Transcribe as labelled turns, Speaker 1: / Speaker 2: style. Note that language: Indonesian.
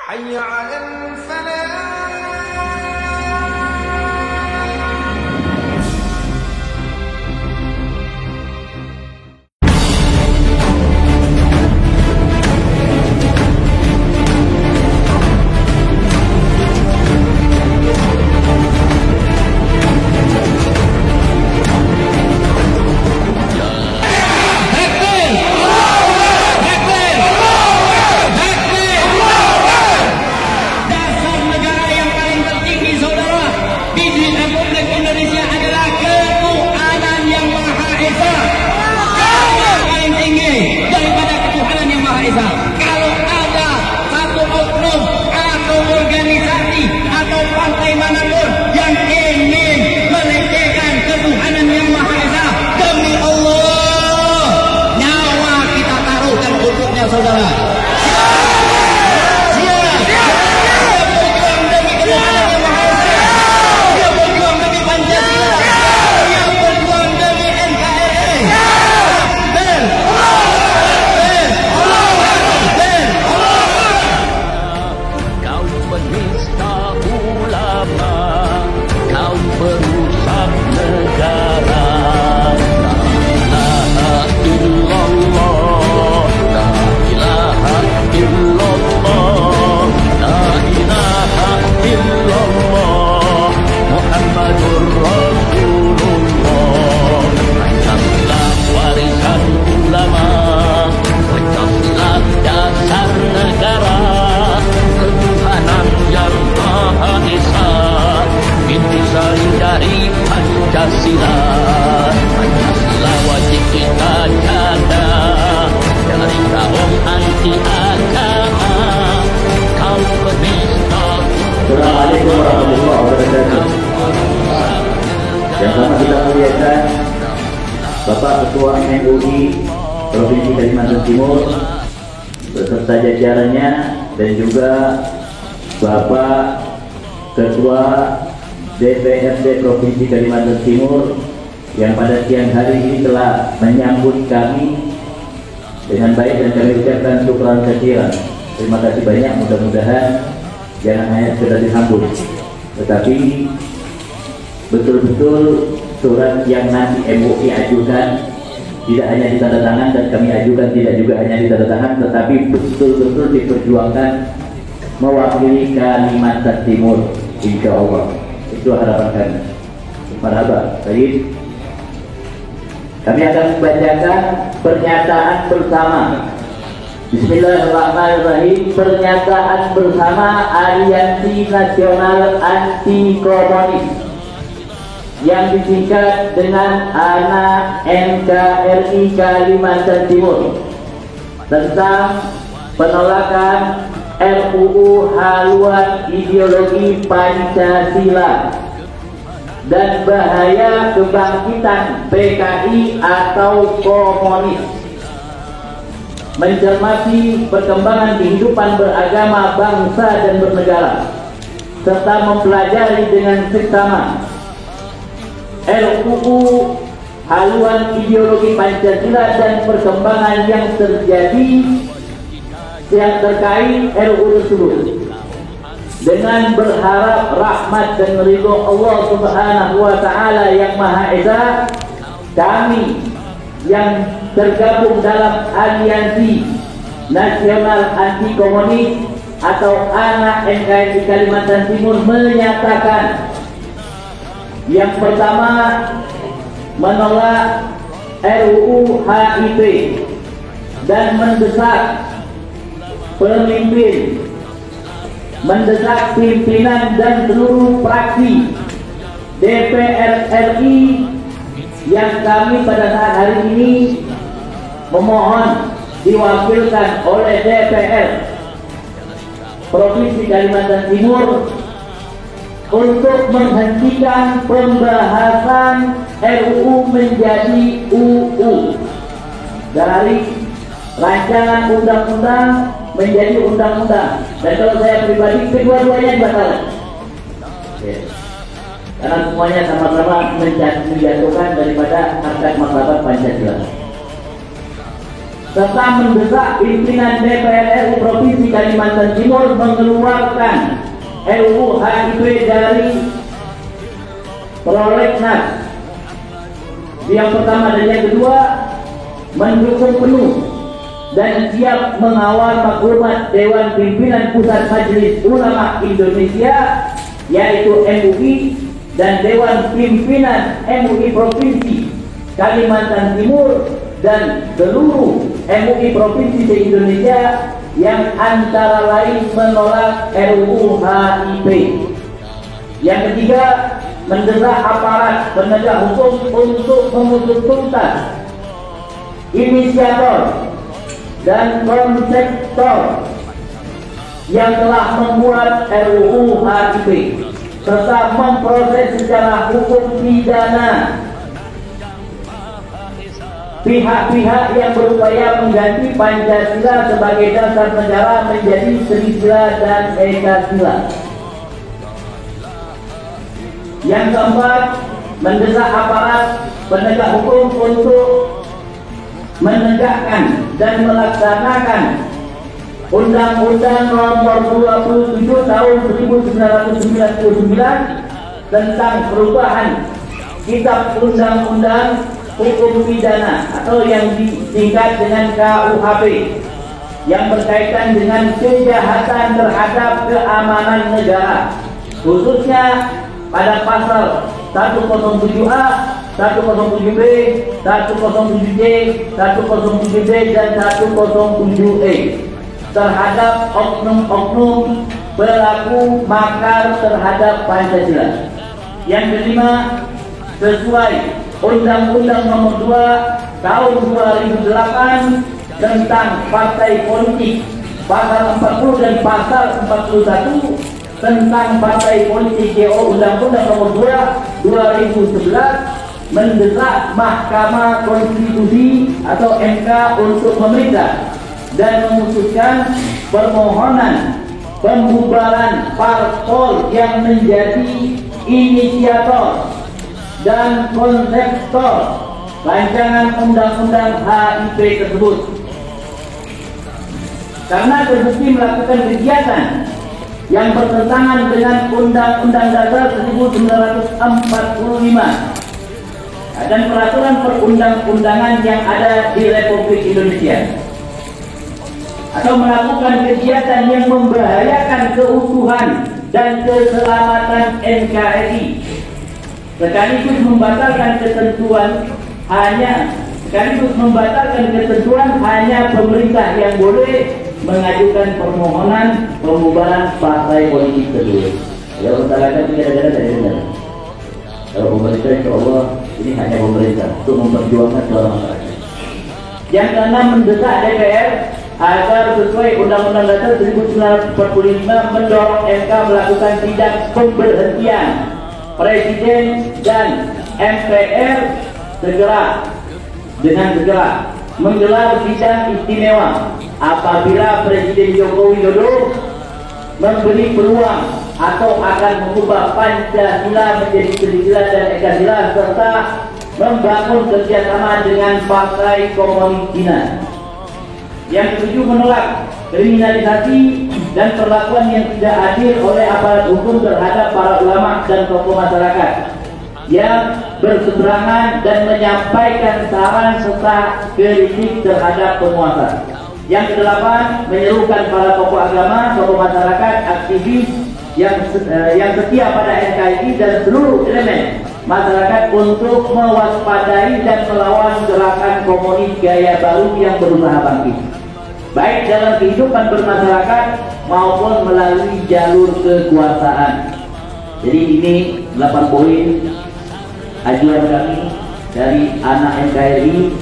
Speaker 1: حي على الفلاح.
Speaker 2: Assalamualaikum warahmatullahi wabarakatuh. Yang sama kita muliakan Bapak Ketua MUI Provinsi Kalimantan Timur beserta jajarannya dan juga Bapak Ketua DPRD Provinsi Kalimantan Timur yang pada siang hari ini telah menyambut kami dengan baik dan kami ucapkan syukran katsiran. Terima kasih banyak, mudah-mudahan jangan hanya sekedar disambut, tetapi betul-betul surat yang nanti MUI ajukan tidak hanya ditandatangan dan kami ajukan tidak juga hanya ditandatangan, tetapi betul-betul diperjuangkan mewakili Kalimantan Timur, insya Allah. Itu harapan kami. Marhaba. Baik, kami akan membacakan pernyataan bersama. Bismillahirrahmanirrahim. Pernyataan bersama Aliansi Nasional Anti Komunis yang disingkat dengan ANA NKRI Kalimantan Timur tentang penolakan RUU haluan ideologi Pancasila dan bahaya kebangkitan PKI atau komunis, mencermati perkembangan kehidupan beragama bangsa dan bernegara, serta mempelajari dengan seksama RUU haluan ideologi Pancasila dan perkembangan yang terjadi yang terkait RUU tersebut, dengan berharap rahmat dan ridho Allah Subhanahu wa Ta'ala yang Maha Esa, kami yang tergabung dalam Aliansi Nasional Anti Komunis atau ANA NKRI Kalimantan Timur menyatakan yang pertama, menolak RUU HIP dan mendesak pimpinan dan seluruh fraksi DPR RI yang kami pada saat hari ini memohon diwakilkan oleh DPR Provinsi Kalimantan Timur untuk menghentikan pembahasan RUU menjadi UU, dari rancangan undang-undang menjadi undang-undang. Dan kalau saya pribadi, kedua-duanya dibatalkan. Karena semuanya sama-sama menjatuhkan daripada harkat martabat Pancasila. serta mendesak pimpinan DPR RI Provinsi Kalimantan Timur mengeluarkan RUU HIP dari prolegnas. Yang pertama dan yang kedua, mendukung penuh dan siap mengawal maklumat Dewan Pimpinan Pusat Majelis Ulama Indonesia, yaitu MUI, dan Dewan Pimpinan MUI Provinsi Kalimantan Timur dan seluruh MUI Provinsi di Indonesia yang antara lain menolak RUU HIP. Yang ketiga, mendesak aparat penegak hukum untuk memutus tuntas inisiator dan konseptor yang telah membuat RUU HIP serta memproses secara hukum pidana pihak-pihak yang berupaya mengganti Pancasila sebagai dasar negara menjadi Trisila dan Ekasila. Yang keempat, mendesak aparat penegak hukum untuk menegakkan dan melaksanakan Undang-Undang Nomor 27 Tahun 1999 tentang perubahan Kitab Undang-Undang Hukum Pidana atau yang disingkat dengan KUHP yang berkaitan dengan kejahatan terhadap keamanan negara, khususnya pada pasal 107A, 107B, 107C, 107D, dan 107E terhadap oknum-oknum pelaku makar terhadap Pancasila. Yang kelima, sesuai Undang-Undang Nomor 2 Tahun 2008 tentang partai politik, pasal 40 dan pasal 41 tentang partai politik GO Undang-Undang Nomor 2 2011 mendesak Mahkamah Konstitusi atau MK untuk memeriksa dan memutuskan permohonan pembubaran parpol yang menjadi inisiator dan konseptor rancangan undang-undang HIP tersebut, karena terbukti melakukan kegiatan yang bertentangan dengan Undang-Undang Dasar 1945 dan peraturan perundang-undangan yang ada di Republik Indonesia, atau melakukan kegiatan yang membahayakan keutuhan dan keselamatan NKRI, sekaligus membatalkan ketentuan hanya pemerintah yang boleh mengajukan permohonan pembubaran partai politik tersebut. Ya, utarakan tidak ada benar. Kalau pemerintah, insya Allah ini hanya pemerintah untuk memperjuangkan suara masyarakat. Yang keenam, mendesak DPR agar sesuai Undang-Undang Dasar 1945 mendorong MK melakukan tindak pemberhentian Presiden dan MPR dengan segera menggelar sidang istimewa apabila Presiden Joko Widodo memberi peluang atau akan mengubah Pancasila menjadi Trisila dan Ekasila serta membangun kerjasama dengan Partai Komunis Cina. Yang ketujuh, menolak kriminalisasi dan perlakuan yang tidak adil oleh aparat hukum terhadap para ulama dan tokoh masyarakat yang berseberangan dan menyampaikan saran serta kritik terhadap penguasa. Yang kedelapan, menyerukan para tokoh agama, tokoh masyarakat, aktivis yang setia pada NKRI dan seluruh elemen masyarakat untuk mewaspadai dan melawan gerakan komunis gaya baru yang berusaha bangkit, baik dalam kehidupan bermasyarakat maupun melalui jalur kekuasaan. Jadi ini 8 poin ajuan kami dari anak NKRI